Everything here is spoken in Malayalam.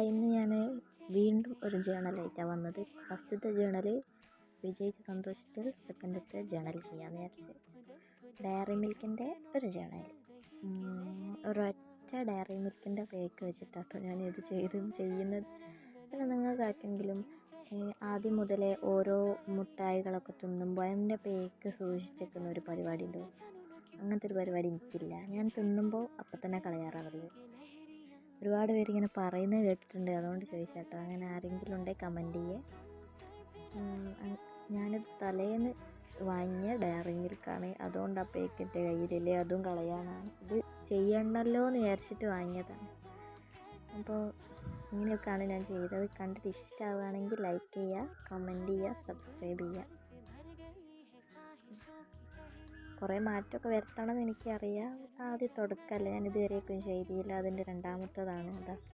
ഇന്ന് ഞാൻ വീണ്ടും ഒരു ജേണലായിട്ടാണ് വന്നത്. ഫസ്റ്റത്തെ ജേണൽ വിജയിച്ച സന്തോഷത്തിൽ, സെക്കൻഡത്തെ ജേണൽ ചെയ്യാമെന്ന് വിചാരിച്ച്. ഡയറി മിൽക്കിൻ്റെ ഒരു ജേണൽ, ഒരൊറ്റ ഡയറി മിൽക്കിൻ്റെ പേക്ക് വെച്ചിട്ടാട്ടോ ഞാൻ ഇത് ചെയ്യുന്നത്. പിന്നെ നിങ്ങൾക്ക് ആർക്കെങ്കിലും ആദ്യം മുതലേ ഓരോ മുട്ടായികളൊക്കെ തിന്നുമ്പോൾ അതിൻ്റെ പേക്ക് സൂക്ഷിച്ചേക്കുന്ന ഒരു പരിപാടി ഉണ്ടോ? അങ്ങനത്തെ ഒരു പരിപാടി എനിക്കില്ല. ഞാൻ തിന്നുമ്പോൾ അപ്പം തന്നെ കളയാറാണ് പതിവ്. ഒരുപാട് പേര് ഇങ്ങനെ പറയുന്നത് കേട്ടിട്ടുണ്ട്, അതുകൊണ്ട് ചോദിച്ചാട്ടോ. അങ്ങനെ ആരെങ്കിലും ഉണ്ടെങ്കിൽ കമൻറ്റ് ചെയ്യേ. ഞാനത് തലേന്ന് വാങ്ങിയ ഡയറി മിൽക്കാണ്, അതുകൊണ്ട് ആ പേക്കിൻ്റെ കയ്യിലില്ലേ, അതും കളയാനാണ്. ഇത് ചെയ്യണമല്ലോ എന്ന് വിചാരിച്ചിട്ട് വാങ്ങിയതാണ്. അപ്പോൾ ഇങ്ങനെയൊക്കെയാണ് ഞാൻ ചെയ്തത്. കണ്ടിട്ട് ഇഷ്ടമാവുകയാണെങ്കിൽ ലൈക്ക് ചെയ്യുക, കമൻറ്റ് ചെയ്യുക, സബ്സ്ക്രൈബ് ചെയ്യുക. കുറേ മാറ്റമൊക്കെ വരുത്തണമെന്ന് എനിക്കറിയാം. ആദ്യം തുടക്കമല്ലേ, ഞാൻ ഇതുവരെയൊക്കെ ചെയ്തില്ല. അതിൻ്റെ രണ്ടാമത്തതാണ്. അതാ